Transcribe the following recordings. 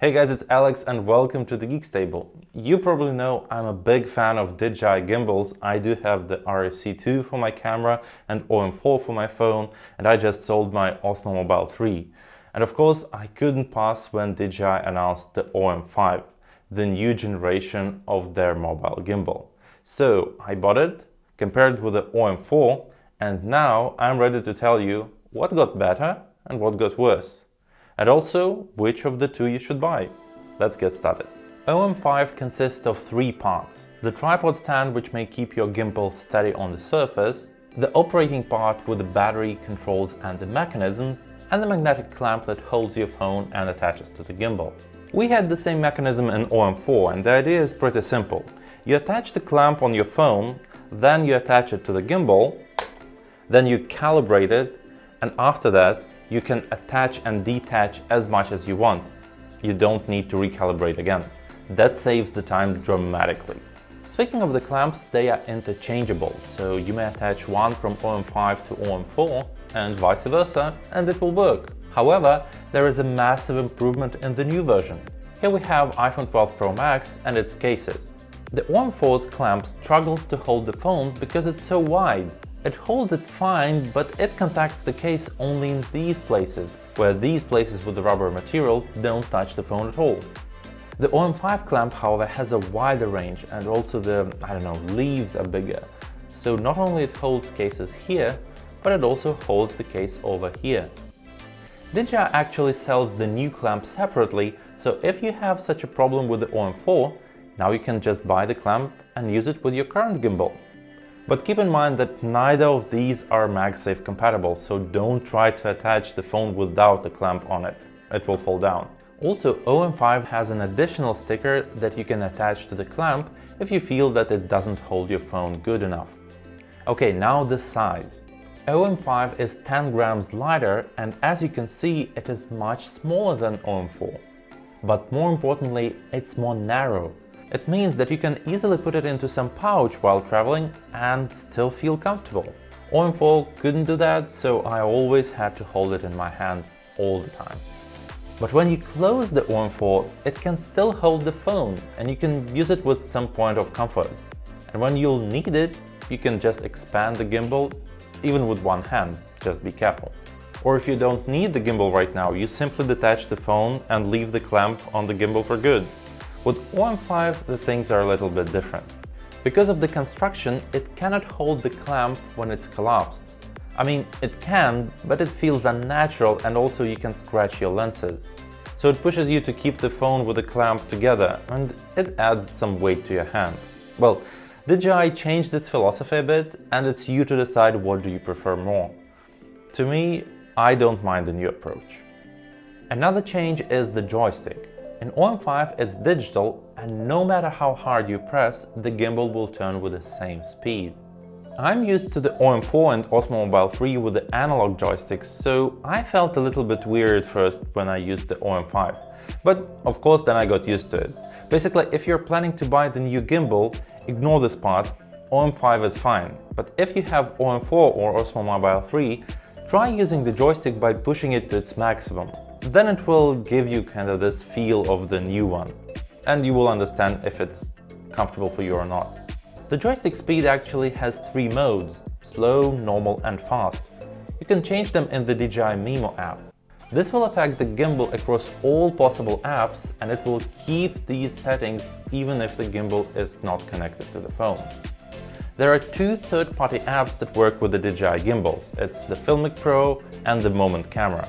Hey guys, it's Alex and welcome to the Geeks Table. You probably know I'm a big fan of DJI gimbals. I do have the RSC2 for my camera and OM4 for my phone, and I just sold my Osmo Mobile 3. And of course, I couldn't pass when DJI announced the OM5, the new generation of their mobile gimbal. So I bought it, compared with the OM4, and now I'm ready to tell you what got better and what got worse. And also, which of the two you should buy. Let's get started. OM5 consists of three parts: the tripod stand, which may keep your gimbal steady on the surface, the operating part with the battery, controls and the mechanisms, and the magnetic clamp that holds your phone and attaches to the gimbal. We had the same mechanism in OM4, and the idea is pretty simple. You attach the clamp on your phone, then you attach it to the gimbal, then you calibrate it, and after that, you can attach and detach as much as you want. You don't need to recalibrate again. That saves the time dramatically. Speaking of the clamps, they are interchangeable, so you may attach one from OM5 to OM4 and vice versa, and it will work. However, there is a massive improvement in the new version. Here we have iPhone 12 Pro Max and its cases. The OM4's clamp struggles to hold the phone because it's so wide. It holds it fine, but it contacts the case only in these places, where these places with the rubber material don't touch the phone at all. The OM5 clamp, however, has a wider range, and also the, leaves are bigger. So not only it holds cases here, but it also holds the case over here. DJI actually sells the new clamp separately, so if you have such a problem with the OM4, now you can just buy the clamp and use it with your current gimbal. But keep in mind that neither of these are MagSafe compatible, so don't try to attach the phone without the clamp on it. It will fall down. Also, OM5 has an additional sticker that you can attach to the clamp if you feel that it doesn't hold your phone good enough. Okay, now the size. OM5 is 10 grams lighter, and as you can see, it is much smaller than OM4. But more importantly, it's more narrow. It means that you can easily put it into some pouch while traveling and still feel comfortable. OM4 couldn't do that, so I always had to hold it in my hand all the time. But when you close the OM4, it can still hold the phone and you can use it with some point of comfort. And when you'll need it, you can just expand the gimbal, even with one hand, just be careful. Or if you don't need the gimbal right now, you simply detach the phone and leave the clamp on the gimbal for good. With OM5, the things are a little bit different. Because of the construction, it cannot hold the clamp when it's collapsed. I mean, it can, but it feels unnatural, and also you can scratch your lenses. So it pushes you to keep the phone with the clamp together, and it adds some weight to your hand. Well, DJI changed its philosophy a bit, and it's you to decide what do you prefer more. To me, I don't mind the new approach. Another change is the joystick. In OM5, it's digital, and no matter how hard you press, the gimbal will turn with the same speed. I'm used to the OM4 and Osmo Mobile 3 with the analog joysticks, so I felt a little bit weird at first when I used the OM5. But of course then I got used to it. Basically, if you're planning to buy the new gimbal, ignore this part, OM5 is fine. But if you have OM4 or Osmo Mobile 3, try using the joystick by pushing it to its maximum. Then it will give you kind of this feel of the new one, and you will understand if it's comfortable for you or not. The joystick speed actually has three modes: slow, normal and fast. You can change them in the DJI Mimo app. This will affect the gimbal across all possible apps, and it will keep these settings even if the gimbal is not connected to the phone. There are two third-party apps that work with the DJI gimbals. It's the Filmic Pro and the Moment camera.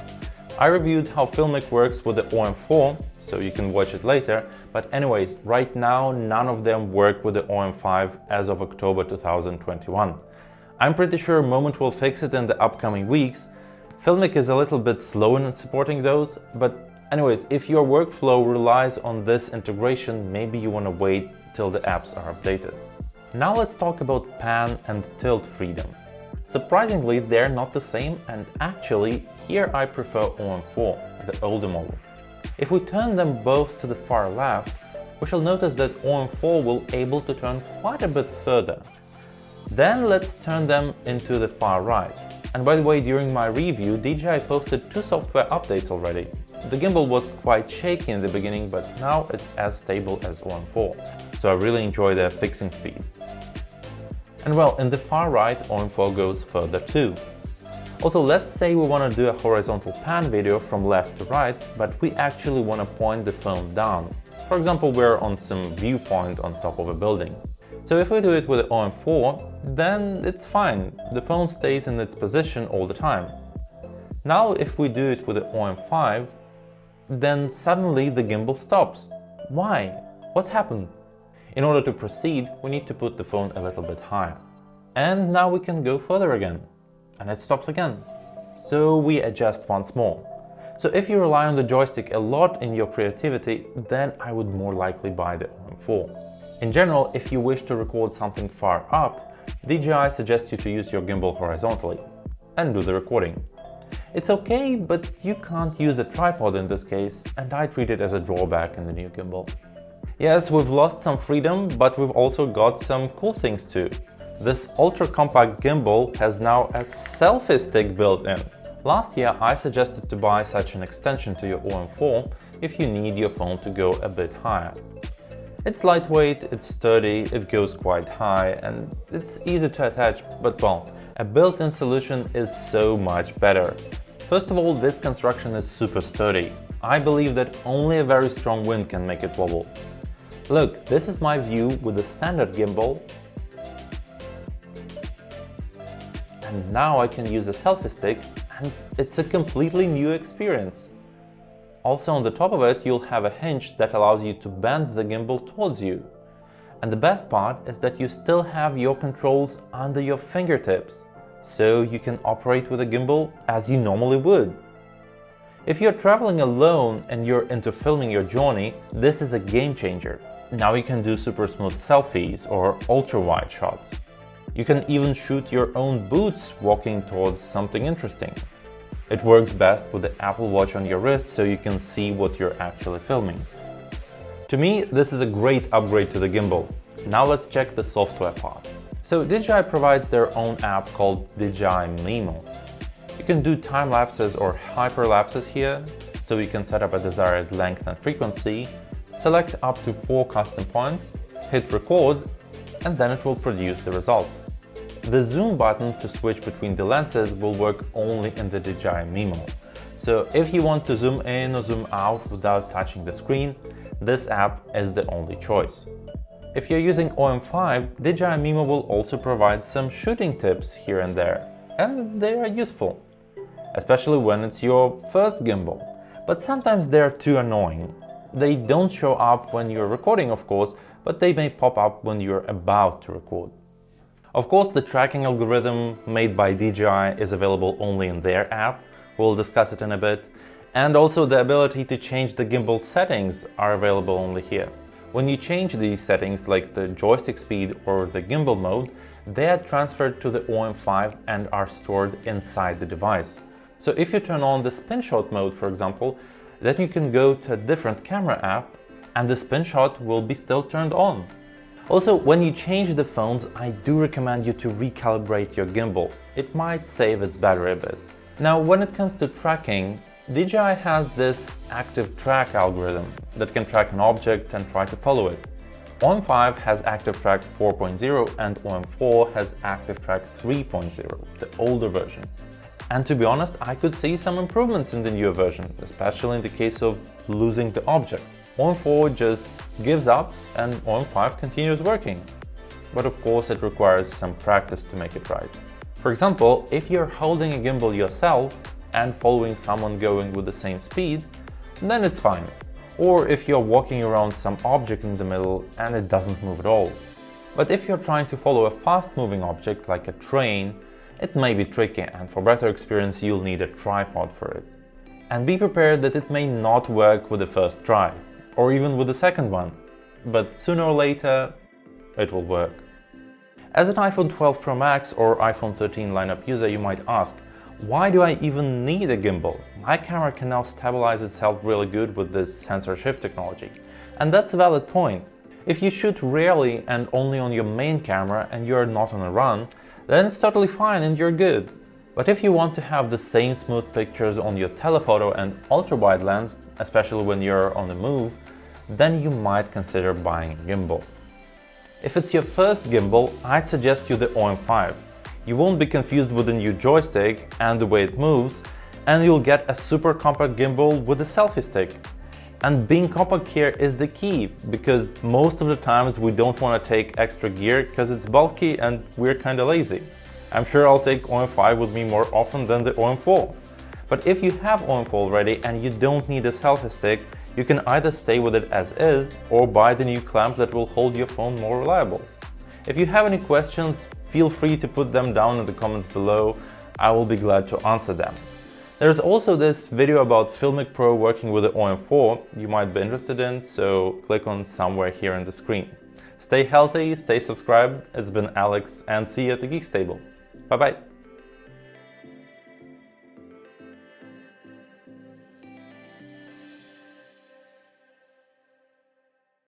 I reviewed how Filmic works with the OM4, so you can watch it later, but anyways, right now none of them work with the OM5 as of October 2021. I'm pretty sure Moment will fix it in the upcoming weeks. Filmic is a little bit slow in supporting those, but anyways, if your workflow relies on this integration, maybe you want to wait till the apps are updated. Now let's talk about pan and tilt freedom. Surprisingly, they're not the same, and actually, here I prefer OM4, the older model. If we turn them both to the far left, we shall notice that OM4 will able to turn quite a bit further. Then let's turn them into the far right. And by the way, during my review, DJI posted 2 software updates already. The gimbal was quite shaky in the beginning, but now it's as stable as OM4, so I really enjoy the fixing speed. And well, in the far right, OM4 goes further too. Also, let's say we want to do a horizontal pan video from left to right, but we actually want to point the phone down. For example, we're on some viewpoint on top of a building. So if we do it with the OM4, then it's fine, the phone stays in its position all the time. Now if we do it with the OM5, then suddenly the gimbal stops. Why? What's happened? In order to proceed, we need to put the phone a little bit higher. And now we can go further again. And it stops again. So we adjust once more. So if you rely on the joystick a lot in your creativity, then I would more likely buy the OM4. In general, if you wish to record something far up, DJI suggests you to use your gimbal horizontally and do the recording. It's okay, but you can't use a tripod in this case, and I treat it as a drawback in the new gimbal. Yes, we've lost some freedom, but we've also got some cool things too. This ultra-compact gimbal has now a selfie stick built in. Last year I suggested to buy such an extension to your OM4 if you need your phone to go a bit higher. It's lightweight, it's sturdy, it goes quite high, and it's easy to attach, but well, a built-in solution is so much better. First of all, this construction is super sturdy. I believe that only a very strong wind can make it wobble. Look, this is my view with the standard gimbal, and now I can use a selfie stick, and it's a completely new experience. Also on the top of it, you'll have a hinge that allows you to bend the gimbal towards you. And the best part is that you still have your controls under your fingertips, so you can operate with a gimbal as you normally would. If you're traveling alone and you're into filming your journey, this is a game changer. Now you can do super smooth selfies or ultra-wide shots. You can even shoot your own boots walking towards something interesting. It works best with the Apple Watch on your wrist, so you can see what you're actually filming. To me, this is a great upgrade to the gimbal. Now let's check the software part. So DJI provides their own app called DJI Mimo. You can do time lapses or hyperlapses here, so you can set up a desired length and frequency, select up to 4 custom points, hit record, and then it will produce the result. The zoom button to switch between the lenses will work only in the DJI Mimo. So if you want to zoom in or zoom out without touching the screen, this app is the only choice. If you're using OM5, DJI Mimo will also provide some shooting tips here and there, and they are useful, especially when it's your first gimbal. But sometimes they're too annoying. They don't show up when you're recording, of course, but they may pop up when you're about to record. Of course, the tracking algorithm made by DJI is available only in their app, we'll discuss it in a bit, and also the ability to change the gimbal settings are available only here. When you change these settings, like the joystick speed or the gimbal mode, they are transferred to the OM5 and are stored inside the device. So if you turn on the spin shot mode, for example, then you can go to a different camera app and the spin shot will be still turned on. Also, when you change the phones, I do recommend you to recalibrate your gimbal. It might save its battery a bit. Now, when it comes to tracking, DJI has this active track algorithm that can track an object and try to follow it. OM5 has Active Track 4.0 and OM4 has Active Track 3.0, the older version. And to be honest, I could see some improvements in the newer version, especially in the case of losing the object. OM4 just gives up and OM5 continues working. But of course it requires some practice to make it right. For example, if you're holding a gimbal yourself and following someone going with the same speed, then it's fine. Or if you're walking around some object in the middle and it doesn't move at all. But if you're trying to follow a fast-moving object like a train, it may be tricky, and for better experience you'll need a tripod for it. And be prepared that it may not work with the first try, or even with the second one, but sooner or later it will work. As an iPhone 12 Pro Max or iPhone 13 lineup user, you might ask, why do I even need a gimbal? My camera can now stabilize itself really good with this sensor shift technology. And that's a valid point. If you shoot rarely and only on your main camera and you're not on a run, then it's totally fine and you're good. But if you want to have the same smooth pictures on your telephoto and ultra-wide lens, especially when you're on the move, then you might consider buying a gimbal. If it's your first gimbal, I'd suggest you the OM5. You won't be confused with the new joystick and the way it moves, and you'll get a super compact gimbal with a selfie stick. And being compact here is the key, because most of the times we don't want to take extra gear because it's bulky and we're kind of lazy. I'm sure I'll take OM5 with me more often than the OM4. But if you have OM4 already and you don't need a selfie stick, you can either stay with it as is or buy the new clamp that will hold your phone more reliable. If you have any questions, feel free to put them down in the comments below. I will be glad to answer them. There's also this video about Filmic Pro working with the OM4 you might be interested in, so click on somewhere here on the screen. Stay healthy, stay subscribed. It's been Alex, and see you at the Geeks Table. Bye bye.